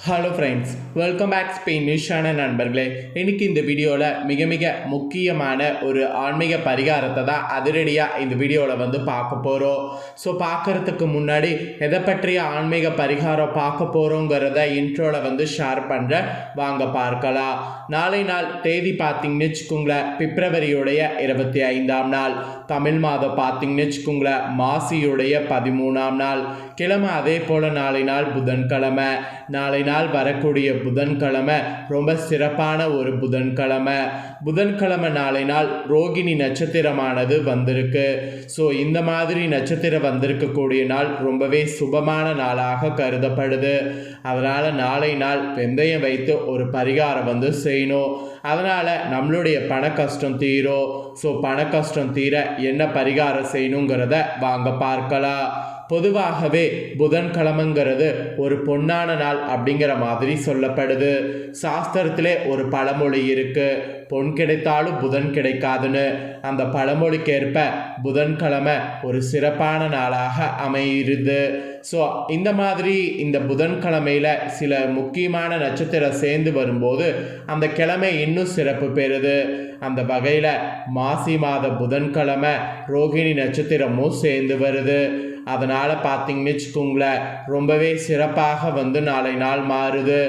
Hello friends, welcome back Spain நியூஸான நண்பர்களே. இன்றைக்கி இந்த வீடியோவில் மிக முக்கியமான ஒரு ஆன்மீக பரிகாரத்தை தான் அதிரடியாக இந்த வீடியோவில் பார்க்க போகிறோம். ஸோ பார்க்குறதுக்கு முன்னாடி எதை பற்றிய ஆன்மீக பரிகாரம் பார்க்க போகிறோங்கிறத இன்ட்ரோவில் ஷேர் பண்ணுறேன், வாங்க பார்க்கலாம். நாளை நாள் தேதி பார்த்திங்கன்னு வச்சுக்கோங்களேன், பிப்ரவரியுடைய 25ஆம் நாள், தமிழ் மாதம் பார்த்திங்கன்னு வச்சுக்கோங்களேன் மாசியுடைய 13ஆம் நாள், கிழமை அதே போல் நாளை நாள் புதன்கிழமை. நாளை நாள் வரக்கூடிய புதன்கிழமை ரொம்ப சிறப்பான ஒரு புதன்கிழமை நாளை நாள் ரோகிணி நட்சத்திரமானது வந்திருக்கு. ஸோ இந்த மாதிரி நட்சத்திரம் வந்திருக்கக்கூடிய நாள் ரொம்பவே சுபமான நாளாக கருதப்படுது. அதனால் நாளை நாள் வெந்தயம் வைத்து ஒரு பரிகாரம் செய்யணும். அதனால் நம்மளுடைய பண கஷ்டம் தீரும். ஸோ பண கஷ்டம் தீர என்ன பரிகாரம் செய்யணுங்கிறத வாங்க பார்க்கலாம். பொதுவாகவே புதன்கிழமைங்கிறது ஒரு பொன்னான நாள் அப்படிங்கிற மாதிரி சொல்லப்படுது. சாஸ்திரத்திலே ஒரு பழமொழி இருக்கு, பொன் கிடைத்தாலும் புதன் கிடைக்காதுன்னு. அந்த பழமொழிக்கேற்ப புதன்கிழமை ஒரு சிறப்பான நாளாக அமையிருது. ஸோ இந்த மாதிரி இந்த புதன்கிழமையில் சில முக்கியமான நட்சத்திரம் சேர்ந்து வரும்போது அந்த கிழமை இன்னும் சிறப்பு பெறுது. அந்த வகையில் மாசி மாத புதன்கிழமை ரோகிணி நட்சத்திரமும் சேர்ந்து வருது. அதனால் பார்த்திங்கன்னு வச்சுக்கோங்களேன், ரொம்பவே சிறப்பாக நாளை நாள் மாறுது.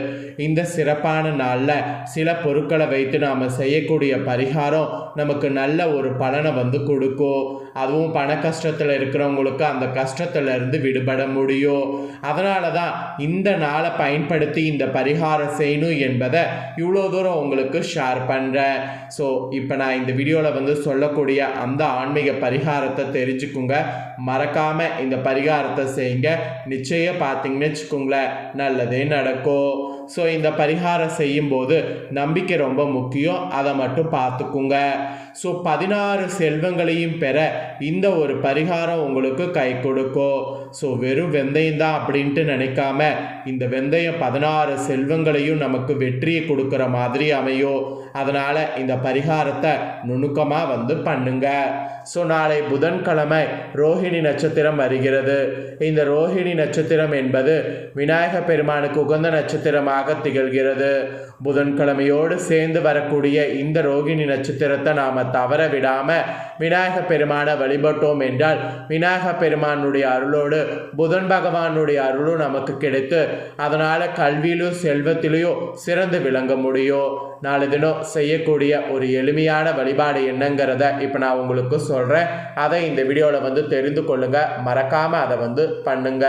இந்த சிறப்பான நாளில் சில பொருட்களை வைத்து நாம் செய்யக்கூடிய பரிகாரம் நமக்கு நல்ல ஒரு பலனை கொடுக்கும். அதுவும் பண கஷ்டத்தில் இருக்கிறவங்களுக்கு அந்த கஷ்டத்திலிருந்து விடுபட முடியும். அதனால தான் இந்த நாளை பயன்படுத்தி இந்த பரிகாரம் செய்யணும் என்பதை இவ்வளோ தூரம் உங்களுக்கு ஷேர் பண்ணுறேன். ஸோ இப்போ நான் இந்த வீடியோவில் சொல்லக்கூடிய அந்த ஆன்மீக பரிகாரத்தை தெரிஞ்சுக்குங்க. மறக்காமல் இந்த பரிகாரத்தை செய்யுங்க. நிச்சயம் பார்த்தீங்கன்னு வச்சுக்கோங்களேன், நல்லதே நடக்கும். ஸோ இந்த பரிகாரம் செய்யும்போது நம்பிக்கை ரொம்ப முக்கியம், அதை மட்டும் பார்த்துக்குங்க. ஸோ 16 செல்வங்களையும் பெற இந்த ஒரு பரிகாரம் உங்களுக்கு கை கொடுக்கும். ஸோ வெறும் வெந்தயம் தான் அப்படின்ட்டு நினைக்காம, இந்த வெந்தயம் 16 செல்வங்களையும் நமக்கு வெற்றியை கொடுக்குற மாதிரி அமையும். அதனால் இந்த பரிகாரத்தை நுணுக்கமாக பண்ணுங்க. ஸோ நாளை புதன்கிழமை ரோஹிணி நட்சத்திரம் வருகிறது. இந்த ரோஹிணி நட்சத்திரம் என்பது விநாயக பெருமானுக்கு உகந்த நட்சத்திரமாக திகழ்கிறது. புதன்கிழமையோடு சேர்ந்து வரக்கூடிய இந்த ரோகிணி நட்சத்திரத்தை நாம் தவற விடாமல் விநாயக பெருமானை வழிபட்டோம் என்றால் விநாயக பெருமானுடைய அருளோடு புதன் பகவானுடைய அருளும் நமக்கு கிடைத்து அதனால் கல்வியிலும் செல்வத்திலையும் சிறந்து விளங்க முடியும். நாலு தினம் செய்யக்கூடிய ஒரு எளிமையான வழிபாடு என்னங்கிறத இப்போ நான் உங்களுக்கு சொல்கிறேன். அதை இந்த வீடியோவில் தெரிந்து கொள்ளுங்கள். மறக்காமல் அதை பண்ணுங்க.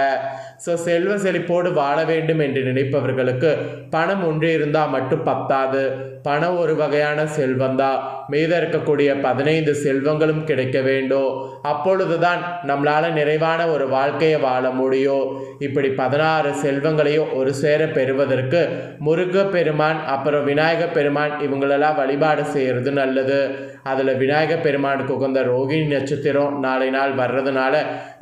ஸோ செல்வ செழிப்போடு வாழ வேண்டும் என்று நினைப்பவர்களுக்கு பணம் ஒன்று இருந்தால் மட்டும் பத்தாது. பணம் ஒரு வகையான செல்வந்தான். மீத இருக்கக்கூடிய 15 செல்வங்களும் கிடைக்க வேண்டும். அப்பொழுதுதான் நம்மளால் நிறைவான ஒரு வாழ்க்கையை வாழ முடியும். இப்படி 16 செல்வங்களையும் ஒரு சேர பெறுவதற்கு முருக பெருமான் அப்புறம் விநாயக பெருமான் இவங்களெல்லாம் வழிபாடு செய்கிறது நல்லது. அதில் விநாயக பெருமானுக்கு உகந்த ரோகிணி நட்சத்திரம் நாளை நாள் வர்றதுனால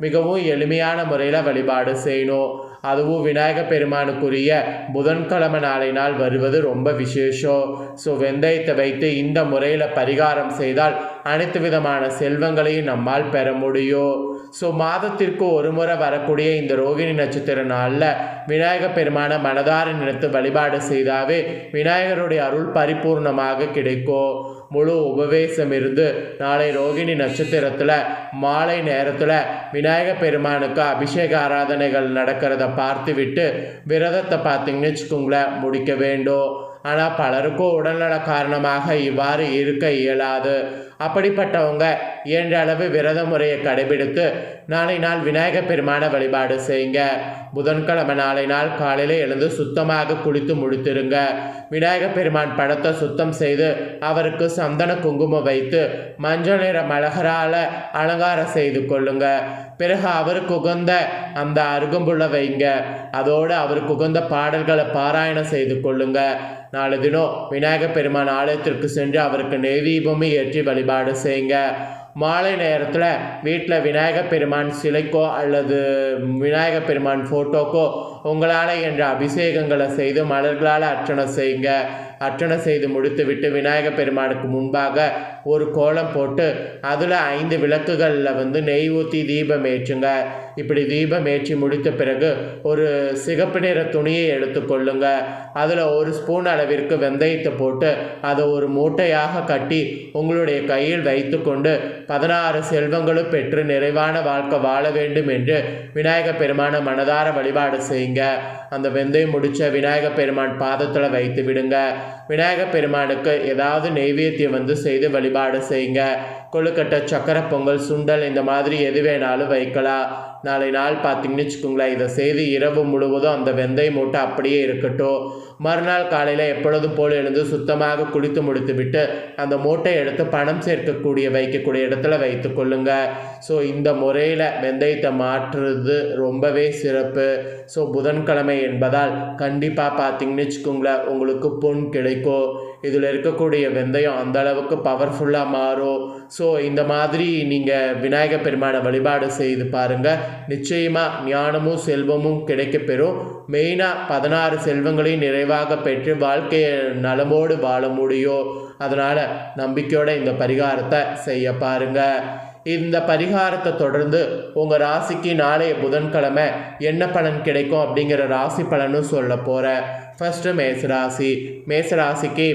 மிகவும் எளிமையான முறையில் வழிபாடு செய்யணும். அதுவும் விநாயக பெருமானுக்குரிய புதன்கிழமை நாளை நாள் வருவது ரொம்ப விசேஷம். ஸோ வெந்தயத்தை வைத்து இந்த முறையில் பரிகாரம் செய்தால் அனைத்து விதமான செல்வங்களையும் நம்மால் பெற முடியும். ஸோ மாதத்திற்கு ஒரு முறை வரக்கூடிய இந்த ரோகிணி நட்சத்திர நாளில் விநாயக பெருமானை மனதார நினைத்து வழிபாடு செய்தாவே விநாயகருடைய அருள் பரிபூர்ணமாக கிடைக்கும். முழு உபவேசம் இருந்து நாளை ரோகிணி நட்சத்திரத்தில் மாலை நேரத்தில் விநாயக பெருமானுக்கு அபிஷேக ஆராதனைகள் நடக்கிறத பார்த்துவிட்டு விரதத்தை பார்த்திங்கன்னு வச்சுக்கோங்களேன் முடிக்க வேண்டும். ஆனால் பலருக்கும் உடல்நல காரணமாக இவ்வாறு இருக்க இயலாது. அப்படிப்பட்டவங்க இயன்ற அளவு விரத முறையை கடைபிடித்து நாளை நாள் விநாயக பெருமான வழிபாடு செய்யுங்க. புதன்கிழமை நாளை நாள் காலையில் எழுந்து சுத்தமாக குளித்து முடித்திருங்க. விநாயக பெருமான் படத்தை சுத்தம் செய்து அவருக்கு சந்தன குங்குமம் வைத்து மஞ்சள் நிற மலகரால் அலங்காரம் செய்து கொள்ளுங்க. பிறகு அவருக்கு உகந்த அந்த அருகம்புள்ள வைங்க. அதோடு அவருக்கு உகந்த பாடல்களை பாராயணம் செய்து கொள்ளுங்க. நாலு தினம் விநாயக பெருமான் ஆலயத்திற்கு சென்று அவருக்கு நெய்தீபமும் ஏற்றி வழிபாடு செய்யுங்க. மாலை நேரத்தில் வீட்டில் விநாயக பெருமான் சிலைக்கோ அல்லது விநாயக பெருமான் ஃபோட்டோக்கோ உங்களால் என்ற அபிஷேகங்களை செய்து மலர்களால் அர்ச்சனை செய்யுங்க. அர்ச்சனை செய்து முடித்துவிட்டு விநாயகர் பெருமானுக்கு முன்பாக ஒரு கோலம் போட்டு அதில் 5 விளக்குகளில் நெய் ஊற்றி தீபம் ஏற்றுங்க. இப்படி தீபம் ஏற்றி முடித்த பிறகு ஒரு சிகப்பு நிற துணியை எடுத்துக்கொள்ளுங்க. அதில் 1 ஸ்பூன் அளவிற்கு வெந்தயத்தை போட்டு அதை ஒரு மூட்டையாக கட்டி உங்களுடைய கையில் வைத்து கொண்டு 16 செல்வங்களும் பெற்று நிறைவான வாழ்க்கை வாழ வேண்டும் என்று விநாயகர் பெருமானை மனதார வழிபாடு செய்யுங்க. அந்த வெந்தயம் முடிச்ச விநாயகர் பெருமான் பாதத்தில் வைத்து விடுங்க. விநாயகர் பெருமானுக்கு ஏதாவது நெய்வேத்தியம் செய்து வழிபாடு செய்யுங்க. கொழுக்கட்டை, சக்கரை பொங்கல், சுண்டல் இந்த மாதிரி எது வேணாலும் வைக்கலாம். நாளை நாள் பார்த்தீங்கன்னு வச்சுக்கோங்களேன், இதை செய்து இரவு முழுவதும் அந்த வெந்தய மூட்டை அப்படியே இருக்கட்டும். மறுநாள் காலையில் எப்பொழுதும் போல் எழுந்து சுத்தமாக குளித்து முடித்து விட்டு அந்த மூட்டையை எடுத்து பணம் சேர்க்கக்கூடிய வைக்கக்கூடிய இடத்துல வைத்து கொள்ளுங்க. ஸோ இந்த முறையில் வெந்தயத்தை மாற்றுறது ரொம்பவே சிறப்பு. ஸோ புதன்கிழமை என்பதால் கண்டிப்பாக பார்த்தீங்கன்னு வச்சுக்கோங்களேன், உங்களுக்கு பொன் கிடைக்கும். இதில் இருக்கக்கூடிய வெந்தயம் அந்த அளவுக்கு பவர்ஃபுல்லாக மாறும். ஸோ இந்த மாதிரி நீங்கள் விநாயகர் பெருமானை வழிபாடு செய்து பாருங்கள். நிச்சயமாக ஞானமும் செல்வமும் கிடைக்கப்பெறும். மெயினாக 16 செல்வங்களையும் நிறைவாக பெற்று வாழ்க்கையை நலமோடு வாழ முடியும். அதனால் நம்பிக்கையோட இந்த பரிகாரத்தை செய்ய பாருங்கள். இந்த பரிகாரத்தை தொடர்ந்து உங்கள் ராசிக்கு நாளைய புதன்கிழமை என்ன பலன் கிடைக்கும் அப்படிங்கிற ராசி பலனும் சொல்ல போகிறேன். ஃபஸ்ட்டு மேசராசி. மேசராசிக்கு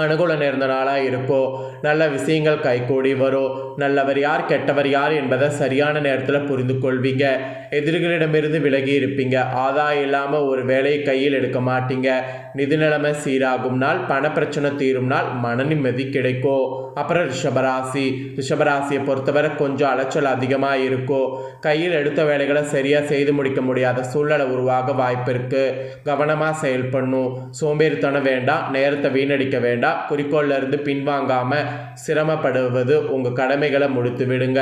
அனுகூல நேர்ந்த நாளாக இருக்கும். நல்ல விஷயங்கள் கைகூடி வரும். நல்லவர் யார் கெட்டவர் யார் என்பதை சரியான நேரத்தில் புரிந்து கொள்வீங்க. எதிரிகளிடமிருந்து விலகி இருப்பீங்க. ஆதாயம் இல்லாமல் ஒரு வேலையை கையில் எடுக்க மாட்டீங்க. நிதி நிலைமை சீராகும் நாள். பணப்பிரச்சனை தீரும் நாள். மன நிம்மதி கிடைக்கும். அப்புறம் ரிஷபராசி. ரிஷபராசியை பொறுத்தவரை கொஞ்சம் அலைச்சல் அதிகமாக இருக்கும். கையில் எடுத்த வேலைகளை சரியாக செய்து முடிக்க முடியாத சூழ்நிலை உருவாக வாய்ப்பு இருக்குது. கவனமாக செயல்படணும். சோம்பேறித்தனம் வேண்டாம். நேரத்தை வீணடிக்க வேண்டாம். குறிக்கோள்ல இருந்து பின்வாங்காமல் சிரமப்படுவது உங்கள் கடமைகளை முடித்து விடுங்க.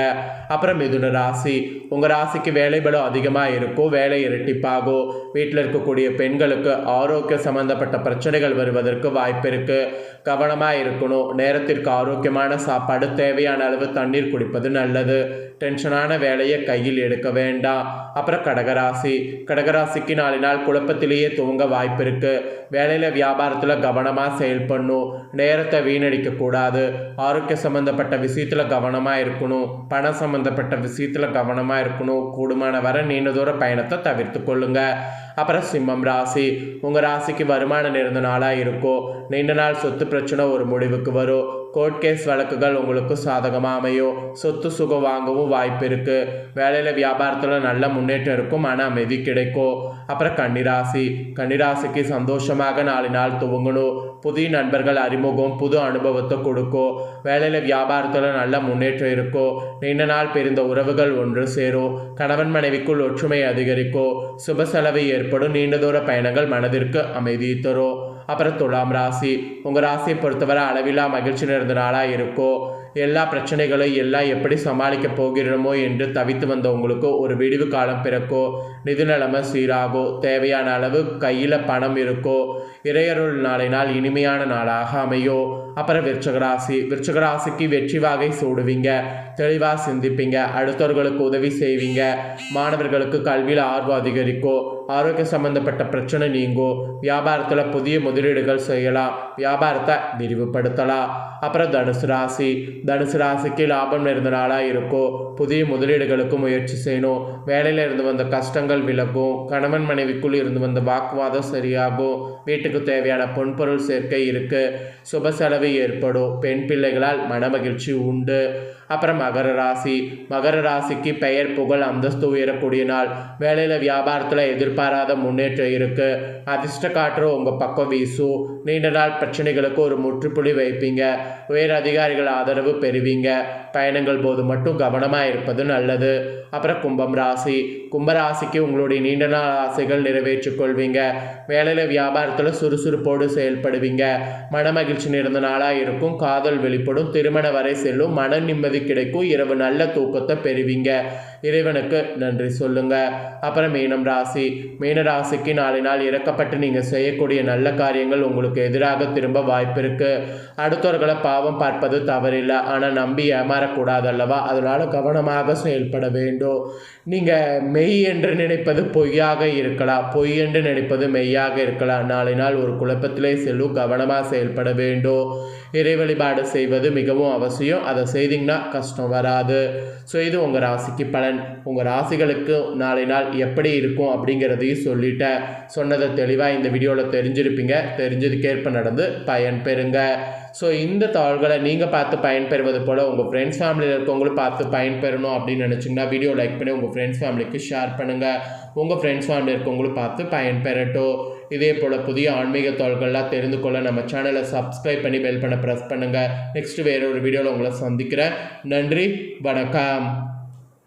அப்புறம் மிதுன ராசி. உங்கள் ராசிக்கு வேலை பலம் அதிகமாக இருக்கும். வேலை இரட்டிப்பாகும். வீட்டில் இருக்கக்கூடிய பெண்களுக்கு ஆரோக்கிய சம்பந்தப்பட்ட பிரச்சனைகள் வருவதற்கு வாய்ப்பு இருக்குது. கவனமாக இருக்கணும். நேரத்திற்கு ஆரோக்கியமான சாப்பாடு, தேவையான அளவு தண்ணீர் குடிப்பது நல்லது. டென்ஷனான வேலையை கையில் எடுக்க வேண்டாம். அப்புறம் கடகராசி. கடகராசிக்கு 4 நாள் குழப்பத்திலேயே துவங்க வாய்ப்பு இருக்குது. வேலையில் வியாபாரத்தில் கவனமாக செயல்படணும். நேரத்தை வீணடிக்கக்கூடாது. ஆரோக்கிய சம்மந்தப்பட்ட விஷயத்தில் கவனமாக இருக்கணும். பணம் சம்மந்தப்பட்ட விஷயத்தில் கவனமாக இருக்கணும். கூடுமான வர நீண்ட தூர பயணத்தை தவிர்த்து கொள்ளுங்க. அப்புறம் சிம்மம் ராசி. உங்கள் ராசிக்கு வருமானம் நிறைந்த நாளாக இருக்கும். நீண்ட நாள் சொத்து பிரச்சனை ஒரு முடிவுக்கு வரும். கோர்ட் கேஸ் வழக்குகள் உங்களுக்கு சாதகமாக அமையும். சொத்து சுகம் வாங்கவும் வாய்ப்பு இருக்குது. வேலையில் வியாபாரத்தில் நல்ல முன்னேற்றம் இருக்கும். மன அமைதி கிடைக்கும். அப்புறம் கன்னிராசி. கன்னிராசிக்கு சந்தோஷமாக 4 நாள் துவங்கணும். புதிய நண்பர்கள் அறிமுகம் புது அனுபவத்தை கொடுக்கும். வேலையில் வியாபாரத்தில் நல்ல முன்னேற்றம் இருக்கும். நீண்ட நாள் பிரிந்த உறவுகள் ஒன்று சேரும். கணவன் மனைவிக்குள் ஒற்றுமை அதிகரிக்கும். சுப செலவு ஏற்படும். நீண்ட தூர பயணங்கள் மனதிற்கு அமைதி தரும். அப்புறம் துலாம் ராசி. உங்கள் ராசியை பொறுத்தவரை அளவில்லா மகிழ்ச்சி நிறைந்த நாளாக இருக்கும். எல்லா பிரச்சனைகளையும் எல்லாம் எப்படி சமாளிக்க போகிறோமோ என்று தவித்து வந்த உங்களுக்கு ஒரு விடிவு காலம் பிறக்கும். நிதி நிலைமை சீராகும். தேவையான அளவு கையில் பணம் இருக்கும். இறையருள் நாளை நாள் இனிமையான நாளாக அமையும். அப்புறம் விருச்சகராசி. விருச்சகராசிக்கு வெற்றி வாகை சூடுவீங்க. தெளிவாக சிந்திப்பீங்க. அடுத்தவர்களுக்கு உதவி செய்வீங்க. மாணவர்களுக்கு கல்வியில் ஆர்வம் அதிகரிக்கும். ஆரோக்கிய சம்பந்தப்பட்ட பிரச்சனை நீங்கும். வியாபாரத்தில் புதிய முதலீடுகள் செய்யலாம். வியாபாரத்தை விரிவுபடுத்தலாம். அப்புறம் தனுசு ராசி. தனுசு ராசிக்கு லாபம் நிறைந்த நாளாக இருக்கும். புதிய முதலீடுகளுக்கு முயற்சி செய்யணும். வேலையில் இருந்து வந்த கஷ்டங்கள் விலகும். கணவன் மனைவிக்குள் இருந்து வந்த வாக்குவாதம் சரியாகும். வீட்டுக்கு தேவையான பொன்பொருள் சேர்க்கை இருக்குது. சுப செலவு ஏற்படும். பெண் பிள்ளைகளால் மனமகிழ்ச்சி உண்டு. அப்புறம் மகர ராசி. மகர ராசிக்கு பெயர் புகழ் அந்தஸ்து உயரக்கூடிய நாள். வேலையில் வியாபாரத்தில் எதிர்பாராத முன்னேற்றம் இருக்குது. அதிர்ஷ்ட காற்று உங்கள் பக்கம் வீசும். நீண்ட நாள் பிரச்சனைகளுக்கு ஒரு முற்றுப்புள்ளி வைப்பீங்க. உயர் அதிகாரிகள் ஆதரவு பெறுவீங்க. பயணங்கள் போது மட்டும் கவனமாக இருப்பது நல்லது. அப்புறம் கும்பம் ராசி. கும்பராசிக்கு உங்களுடைய நீண்ட நாள் ஆசைகள் நிறைவேற்றிக் கொள்வீங்க. வேலையில் வியாபாரத்தில் சுறுசுறுப்போடு செயல்படுவீங்க. மனமகிழ்ச்சி நிறைந்த நாளாக இருக்கும். காதல் வெளிப்படும். திருமண வரை செல்லும். மன நிம்மதி கிடைக்கும். இரவு நல்ல தூக்கத்தை பெறுவீங்க. இறைவனுக்கு நன்றி சொல்லுங்க. அப்புறம் மீன ராசிக்கு நாளை நாள் இறக்கப்பட்டு நீங்கள் செய்யக்கூடிய நல்ல காரியங்கள் உங்களுக்கு எதிராக திரும்ப வாய்ப்பு இருக்கு. அடுத்தவர்களை பாவம் பார்ப்பது தவறில்லை, ஆனால் நம்பி ஏமாறக்கூடாது அல்லவா? அதனால் கவனமாக செயல்பட வேண்டும். நீங்கள் மெய் என்று நினைப்பது பொய்யாக இருக்கலாம், பொய் என்று நினைப்பது மெய்யாக இருக்கலாம். நாளை நாள் ஒரு குழப்பத்திலே செல்லும், கவனமாக செயல்பட வேண்டும். இறை வழிபாடு செய்வது மிகவும் அவசியம். அதை செய்தீங்கன்னா கஷ்டம் வராது. ஸோ இது உங்கள் ராசிக்கு பலன். உங்கள் ராசிகளுக்கு நாளை நாள் எப்படி இருக்கும் அப்படிங்கிறதையும் சொல்லிட்டேன். சொன்னதை தெளிவாக இந்த வீடியோவில் தெரிஞ்சிருப்பீங்க. தெரிஞ்சதுக்கேற்ப நடந்து பயன் பெறுங்க. ஸோ இந்த தாள்களை நீங்கள் பார்த்து பயன்பெறுவது போல் உங்கள் ஃப்ரெண்ட்ஸ் ஃபேமிலியில் இருக்கவங்களும் பார்த்து பயன்பெறணும் அப்படின்னு நினச்சிங்கன்னா வீடியோ லைக் பண்ணி உங்கள் ஃப்ரெண்ட்ஸ் ஃபேமிலிக்கு ஷேர் பண்ணுங்கள். உங்கள் ஃப்ரெண்ட்ஸ் ஃபேமிலி இருக்கவங்களும் பார்த்து பயன்பெறட்டும். இதே போல் புதிய ஆன்மீக தாள்கள்லாம் தெரிந்து கொள்ள நம்ம சேனலை சப்ஸ்கிரைப் பண்ணி பெல் பண்ண ப்ரெஸ் பண்ணுங்கள். நெக்ஸ்ட் வேறு ஒரு வீடியோவில் உங்களை சந்திக்கிறேன். நன்றி, வணக்கம்.